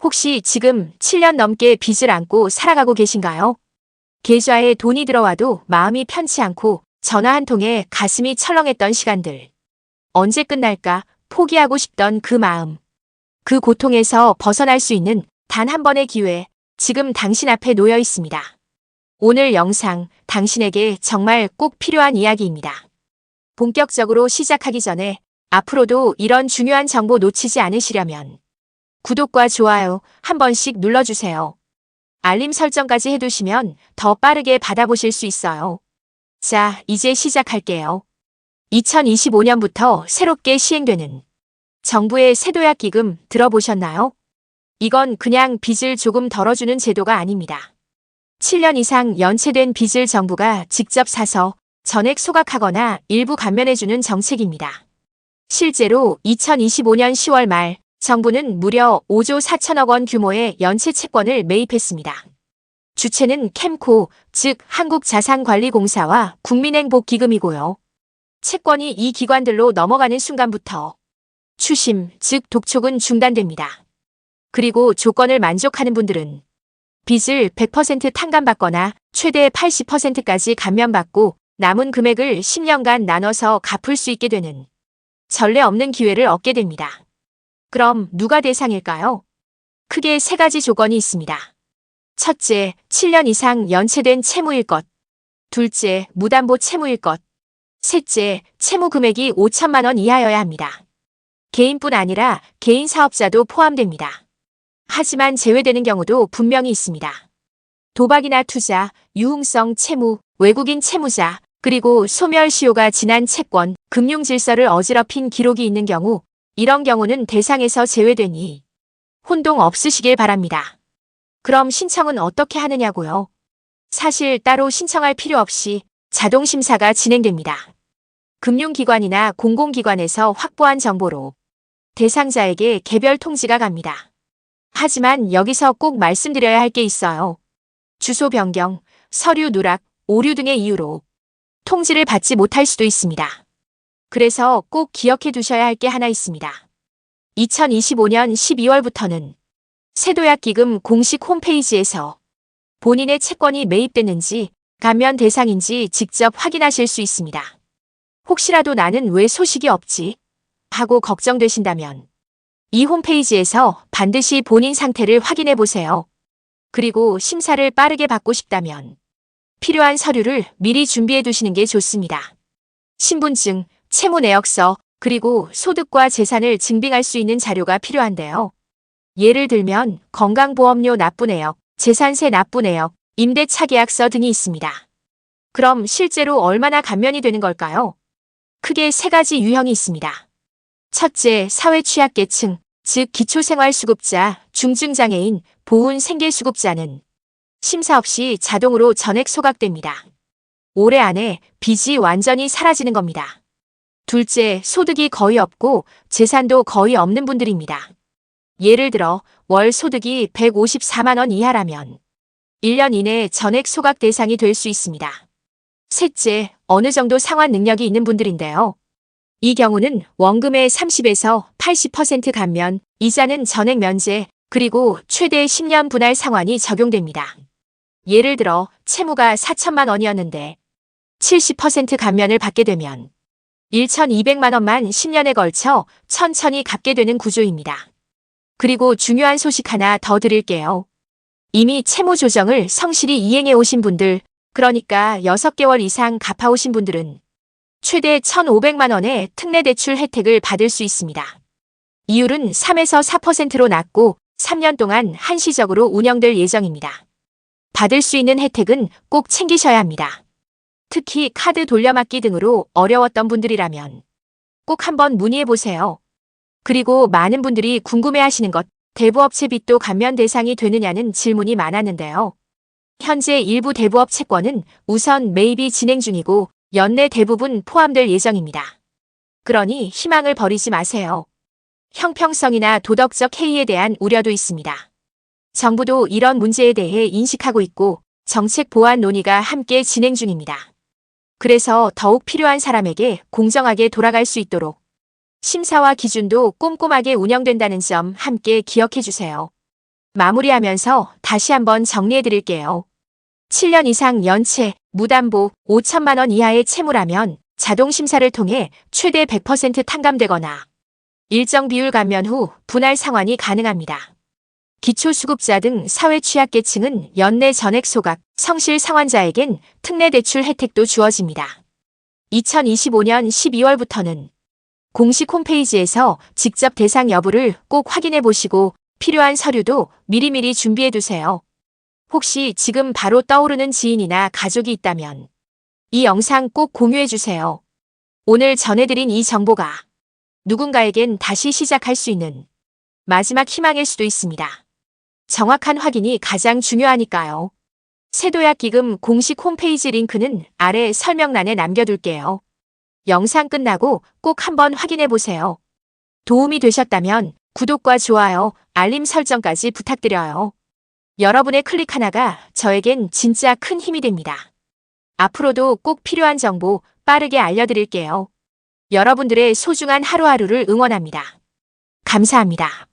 혹시 지금 7년 넘게 빚을 안고 살아가고 계신가요? 계좌에 돈이 들어와도 마음이 편치 않고 전화 한 통에 가슴이 철렁했던 시간들. 언제 끝날까 포기하고 싶던 그 마음. 그 고통에서 벗어날 수 있는 단 한 번의 기회, 지금 당신 앞에 놓여 있습니다. 오늘 영상, 당신에게 정말 꼭 필요한 이야기입니다. 본격적으로 시작하기 전에 앞으로도 이런 중요한 정보 놓치지 않으시려면 구독과 좋아요 한 번씩 눌러주세요. 알림 설정까지 해두시면 더 빠르게 받아보실 수 있어요. 자, 이제 시작할게요. 2025년부터 새롭게 시행되는 정부의 세도약 기금 들어보셨나요? 이건 그냥 빚을 조금 덜어주는 제도가 아닙니다. 7년 이상 연체된 빚을 정부가 직접 사서 전액 소각하거나 일부 감면해주는 정책입니다. 실제로 2025년 10월 말 정부는 무려 5조 4천억 원 규모의 연체 채권을 매입했습니다. 주체는 캠코, 즉 한국자산관리공사와 국민행복기금이고요. 채권이 이 기관들로 넘어가는 순간부터 추심, 즉 독촉은 중단됩니다. 그리고 조건을 만족하는 분들은 빚을 100% 탕감받거나 최대 80%까지 감면받고 남은 금액을 10년간 나눠서 갚을 수 있게 되는 전례 없는 기회를 얻게 됩니다. 그럼 누가 대상일까요? 크게 세 가지 조건이 있습니다. 첫째, 7년 이상 연체된 채무일 것. 둘째, 무담보 채무일 것. 셋째, 채무 금액이 5천만 원 이하여야 합니다. 개인뿐 아니라 개인 사업자도 포함됩니다. 하지만 제외되는 경우도 분명히 있습니다. 도박이나 투자, 유흥성 채무, 외국인 채무자, 그리고 소멸시효가 지난 채권, 금융 질서를 어지럽힌 기록이 있는 경우, 이런 경우는 대상에서 제외되니 혼동 없으시길 바랍니다. 그럼 신청은 어떻게 하느냐고요? 사실 따로 신청할 필요 없이 자동 심사가 진행됩니다. 금융기관이나 공공기관에서 확보한 정보로 대상자에게 개별 통지가 갑니다. 하지만 여기서 꼭 말씀드려야 할 게 있어요. 주소 변경, 서류 누락, 오류 등의 이유로 통지를 받지 못할 수도 있습니다. 그래서 꼭 기억해 두셔야 할 게 하나 있습니다. 2025년 12월부터는 세도약 기금 공식 홈페이지에서 본인의 채권이 매입됐는지 감면 대상인지 직접 확인하실 수 있습니다. 혹시라도 나는 왜 소식이 없지? 하고 걱정되신다면 이 홈페이지에서 반드시 본인 상태를 확인해 보세요. 그리고 심사를 빠르게 받고 싶다면 필요한 서류를 미리 준비해 두시는 게 좋습니다. 신분증, 채무 내역서, 그리고 소득과 재산을 증빙할 수 있는 자료가 필요한데요. 예를 들면 건강보험료 납부 내역, 재산세 납부 내역, 임대차 계약서 등이 있습니다. 그럼 실제로 얼마나 감면이 되는 걸까요? 크게 세 가지 유형이 있습니다. 첫째, 사회취약계층, 즉 기초생활수급자, 중증장애인, 보훈생계수급자는 심사 없이 자동으로 전액 소각됩니다. 올해 안에 빚이 완전히 사라지는 겁니다. 둘째, 소득이 거의 없고 재산도 거의 없는 분들입니다. 예를 들어 월 소득이 154만 원 이하라면 1년 이내 전액 소각 대상이 될 수 있습니다. 셋째, 어느 정도 상환 능력이 있는 분들인데요. 이 경우는 원금의 30에서 80% 감면, 이자는 전액 면제, 그리고 최대 10년 분할 상환이 적용됩니다. 예를 들어 채무가 4천만 원이었는데 70% 감면을 받게 되면 1,200만 원만 10년에 걸쳐 천천히 갚게 되는 구조입니다. 그리고 중요한 소식 하나 더 드릴게요. 이미 채무 조정을 성실히 이행해 오신 분들, 그러니까 6개월 이상 갚아오신 분들은 최대 1,500만 원의 특례 대출 혜택을 받을 수 있습니다. 이율은 3에서 4%로 낮고 3년 동안 한시적으로 운영될 예정입니다. 받을 수 있는 혜택은 꼭 챙기셔야 합니다. 특히 카드 돌려막기 등으로 어려웠던 분들이라면 꼭 한번 문의해보세요. 그리고 많은 분들이 궁금해하시는 것, 대부업체 빚도 감면 대상이 되느냐는 질문이 많았는데요. 현재 일부 대부업 채권은 우선 매입이 진행 중이고 연내 대부분 포함될 예정입니다. 그러니 희망을 버리지 마세요. 형평성이나 도덕적 해이에 대한 우려도 있습니다. 정부도 이런 문제에 대해 인식하고 있고 정책 보완 논의가 함께 진행 중입니다. 그래서 더욱 필요한 사람에게 공정하게 돌아갈 수 있도록 심사와 기준도 꼼꼼하게 운영된다는 점 함께 기억해 주세요. 마무리하면서 다시 한번 정리해 드릴게요. 7년 이상 연체, 무담보, 5천만 원 이하의 채무라면 자동 심사를 통해 최대 100% 탕감되거나 일정 비율 감면 후 분할 상환이 가능합니다. 기초수급자 등 사회 취약계층은 연내 전액 소각, 성실 상환자에겐 특례 대출 혜택도 주어집니다. 2025년 12월부터는 공식 홈페이지에서 직접 대상 여부를 꼭 확인해 보시고 필요한 서류도 미리미리 준비해 두세요. 혹시 지금 바로 떠오르는 지인이나 가족이 있다면 이 영상 꼭 공유해 주세요. 오늘 전해드린 이 정보가 누군가에겐 다시 시작할 수 있는 마지막 희망일 수도 있습니다. 정확한 확인이 가장 중요하니까요. 세도약기금 공식 홈페이지 링크는 아래 설명란에 남겨둘게요. 영상 끝나고 꼭 한번 확인해 보세요. 도움이 되셨다면 구독과 좋아요, 알림 설정까지 부탁드려요. 여러분의 클릭 하나가 저에겐 진짜 큰 힘이 됩니다. 앞으로도 꼭 필요한 정보 빠르게 알려드릴게요. 여러분들의 소중한 하루하루를 응원합니다. 감사합니다.